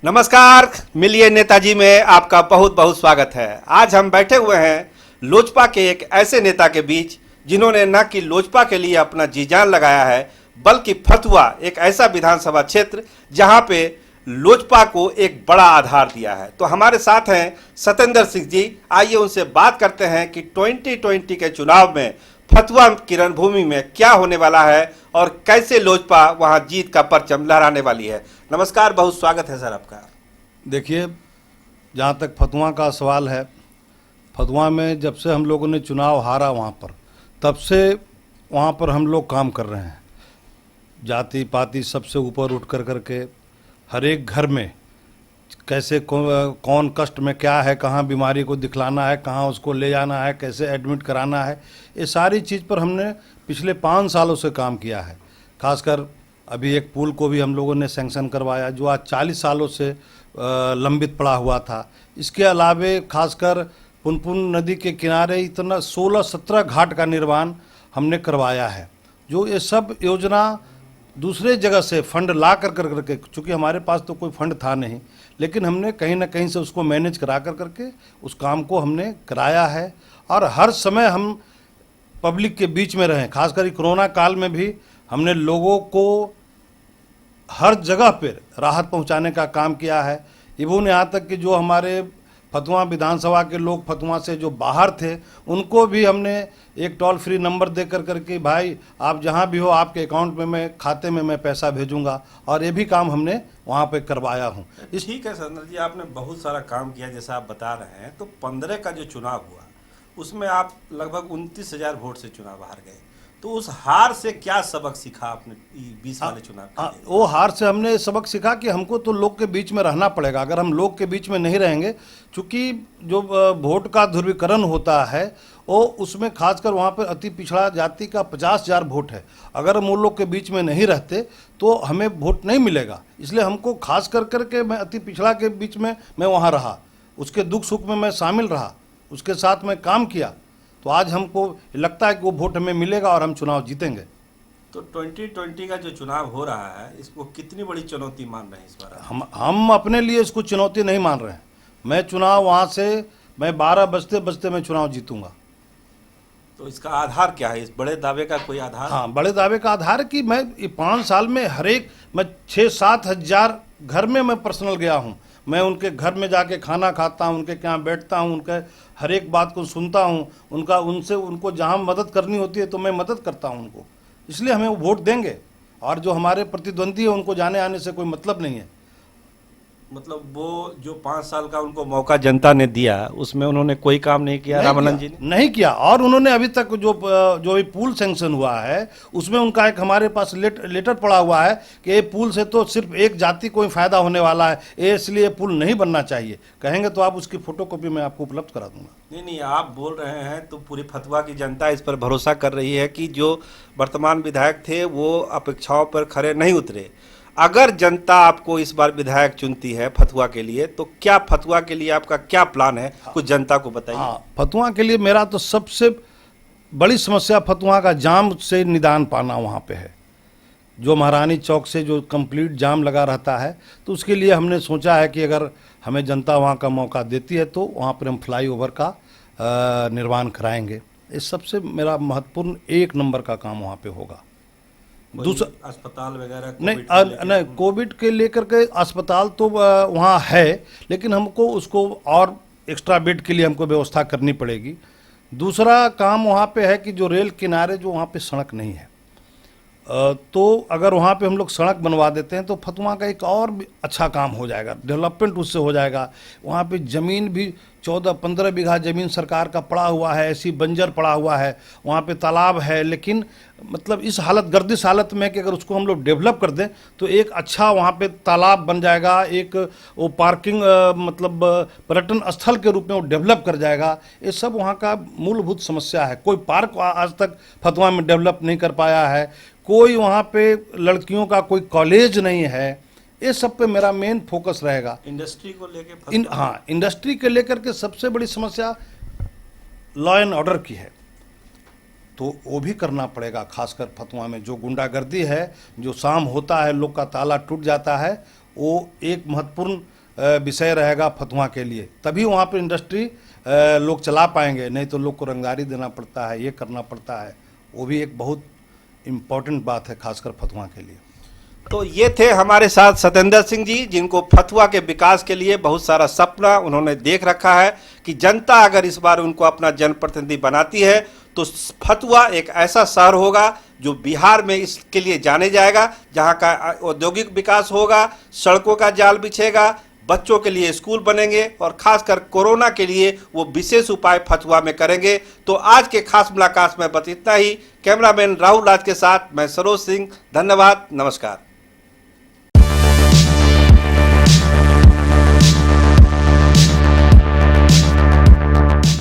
नमस्कार, मिलिए नेताजी में आपका बहुत बहुत स्वागत है। आज हम बैठे हुए हैं लोजपा के एक ऐसे नेता के बीच जिन्होंने न कि लोजपा के लिए अपना जी जान लगाया है, बल्कि फतुहा एक ऐसा विधानसभा क्षेत्र जहां पे लोजपा को एक बड़ा आधार दिया है। तो हमारे साथ हैं सत्येंद्र सिंह जी। आइए उनसे बात करते हैं कि 2020 के चुनाव में फतुहा की रणभूमि में क्या होने वाला है और कैसे लोजपा वहां जीत का परचम लहराने वाली है। नमस्कार, बहुत स्वागत है सर आपका। देखिए, जहाँ तक फतुहा का सवाल है, फतुहा में जब से हम लोगों ने चुनाव हारा वहाँ पर, तब से वहाँ पर हम लोग काम कर रहे हैं। जाति पाति सबसे ऊपर उठ कर करके हर एक घर में कैसे कौन कष्ट में क्या है, कहाँ बीमारी को दिखलाना है, कहाँ उसको ले जाना है, कैसे एडमिट कराना है, ये सारी चीज़ पर हमने पिछले 5 सालों से काम किया है। खासकर अभी एक पुल को भी हम लोगों ने सैंक्शन करवाया जो आज 40 सालों से लंबित पड़ा हुआ था। इसके अलावे खासकर पुनपुन नदी के किनारे इतना 16-17 घाट का निर्माण हमने करवाया है। जो ये सब योजना दूसरे जगह से फंड ला करके, चूँकि हमारे पास तो कोई फंड था नहीं, लेकिन हमने कहीं ना कहीं से उसको मैनेज करा करके उस काम को हमने कराया है। और हर समय हम पब्लिक के बीच में रहें। खासकर कोरोना काल में भी हमने लोगों को हर जगह पर राहत पहुंचाने का काम किया है। इवन यहाँ तक कि जो हमारे फतुहा विधानसभा के लोग फतुहा से जो बाहर थे, उनको भी हमने एक टोल फ्री नंबर दे करके, भाई आप जहाँ भी हो, आपके अकाउंट में मैं खाते में मैं पैसा भेजूंगा, और ये भी काम हमने वहाँ पे करवाया हूँ। ठीक है सत्येंद्र जी, आपने बहुत सारा काम किया जैसा आप बता रहे हैं। तो 15 का जो चुनाव हुआ उसमें आप लगभग 29,000 वोट से चुनाव हार गए। तो उस हार से क्या सबक सीखा आपने 20 वाले चुनाव के लिए? वो हार से हमने सबक सीखा कि हमको तो लोग के बीच में रहना पड़ेगा। अगर हम लोग के बीच में नहीं रहेंगे, चूँकि जो वोट का ध्रुवीकरण होता है वो उसमें खासकर वहाँ पर अति पिछड़ा जाति का 50,000 वोट है। अगर हम उन लोग के बीच में नहीं रहते तो हमें वोट नहीं मिलेगा। इसलिए हमको खास करके मैं अति पिछड़ा के बीच में मैं वहाँ रहा, उसके दुख सुख में मैं शामिल रहा, उसके साथ मैं काम किया। तो आज हमको लगता है कि वो वोट हमें मिलेगा और हम चुनाव जीतेंगे। तो 2020 का जो चुनाव हो रहा है, इसको कितनी बड़ी चुनौती मान रहे हैं इस बार? हम अपने लिए इसको चुनौती नहीं मान रहे हैं। मैं चुनाव वहाँ से मैं 12 बजते मैं चुनाव जीतूंगा। तो इसका आधार क्या है? इस बड़े दावे का कोई आधार? हाँ, बड़े दावे का आधार है कि मैं 5 साल में मैं 6-7 हजार घर में मैं पर्सनल गया हूँ। मैं उनके घर में जाके खाना खाता हूँ, उनके यहाँ बैठता हूँ, उनके हर एक बात को सुनता हूँ, उनको जहाँ मदद करनी होती है तो मैं मदद करता हूँ उनको। इसलिए हमें वो वोट देंगे। और जो हमारे प्रतिद्वंदी है उनको जाने आने से कोई मतलब नहीं है। मतलब वो जो 5 साल का उनको मौका जनता ने दिया, उसमें उन्होंने कोई काम नहीं किया? रामानंद जी ने नहीं किया। और उन्होंने अभी तक जो भी पुल सैंक्शन हुआ है उसमें उनका एक हमारे पास लेटर पड़ा हुआ है कि ये पुल से तो सिर्फ एक जाति को ही फायदा होने वाला है, ये इसलिए पुल नहीं बनना चाहिए। कहेंगे तो आप उसकी फोटोकॉपी मैं आपको उपलब्ध करा दूंगा। नहीं, आप बोल रहे हैं तो पूरी फतुहा की जनता इस पर भरोसा कर रही है कि जो वर्तमान विधायक थे वो अपेक्षाओं पर खरे नहीं उतरे। अगर जनता आपको इस बार विधायक चुनती है फतुहा के लिए, तो क्या फतुहा के लिए आपका क्या प्लान है? कुछ जनता को बताइए। हाँ, फतुहा के लिए मेरा तो सबसे बड़ी समस्या फतुहा का जाम से निदान पाना वहाँ पे है। जो महारानी चौक से जो कंप्लीट जाम लगा रहता है, तो उसके लिए हमने सोचा है कि अगर हमें जनता वहाँ का मौका देती है तो वहाँ पर हम फ्लाईओवर का निर्माण कराएंगे। इस सबसे मेरा महत्वपूर्ण 1 नंबर का काम वहाँ पे होगा। दूसरा अस्पताल वगैरह नहीं, कोविड के लेकर के अस्पताल तो वहाँ है, लेकिन हमको उसको और एक्स्ट्रा बेड के लिए हमको व्यवस्था करनी पड़ेगी। दूसरा काम वहाँ पे है कि जो रेल किनारे जो वहाँ पे सड़क नहीं है, तो अगर वहाँ पे हम लोग सड़क बनवा देते हैं तो फतुहा का एक और भी अच्छा काम हो जाएगा, डेवलपमेंट उससे हो जाएगा। वहाँ पे ज़मीन भी 14-15 बीघा ज़मीन सरकार का पड़ा हुआ है, ऐसी बंजर पड़ा हुआ है। वहाँ पे तालाब है, लेकिन मतलब इस गर्दिश हालत में कि अगर उसको हम लोग डेवलप कर दें तो एक अच्छा वहाँ पे तालाब बन जाएगा, एक वो पार्किंग मतलब पर्यटन स्थल के रूप में वो डेवलप कर जाएगा। ये सब वहाँ का मूलभूत समस्या है। कोई पार्क आज तक फतुहा में डेवलप नहीं कर पाया है, कोई वहाँ पे लड़कियों का कोई कॉलेज नहीं है। ये सब पे मेरा मेन फोकस रहेगा। इंडस्ट्री को लेके हाँ, इंडस्ट्री के लेकर के सबसे बड़ी समस्या लॉ एंड ऑर्डर की है, तो वो भी करना पड़ेगा। खासकर फतुहा में जो गुंडागर्दी है, जो शाम होता है लोग का ताला टूट जाता है, वो एक महत्वपूर्ण विषय रहेगा फतुहा के लिए, तभी वहाँ पर इंडस्ट्री लोग चला पाएंगे, नहीं तो लोग को रंगदारी देना पड़ता है, ये करना पड़ता है। वो भी एक बहुत इम्पोर्टेंट बात है खासकर फतुहा के लिए। तो ये थे हमारे साथ सत्येंद्र सिंह जी, जिनको फतुहा के विकास के लिए बहुत सारा सपना उन्होंने देख रखा है कि जनता अगर इस बार उनको अपना जनप्रतिनिधि बनाती है तो फतुहा एक ऐसा शहर होगा जो बिहार में इसके लिए जाने जाएगा, जहां का औद्योगिक विकास होगा, सड़कों का जाल बिछेगा, बच्चों के लिए स्कूल बनेंगे और खासकर कोरोना के लिए वो विशेष उपाय फतुहा में करेंगे। तो आज के खास मुलाकात में बस इतना ही। कैमरामैन राहुल राज के साथ मैं सरोज सिंह, धन्यवाद, नमस्कार।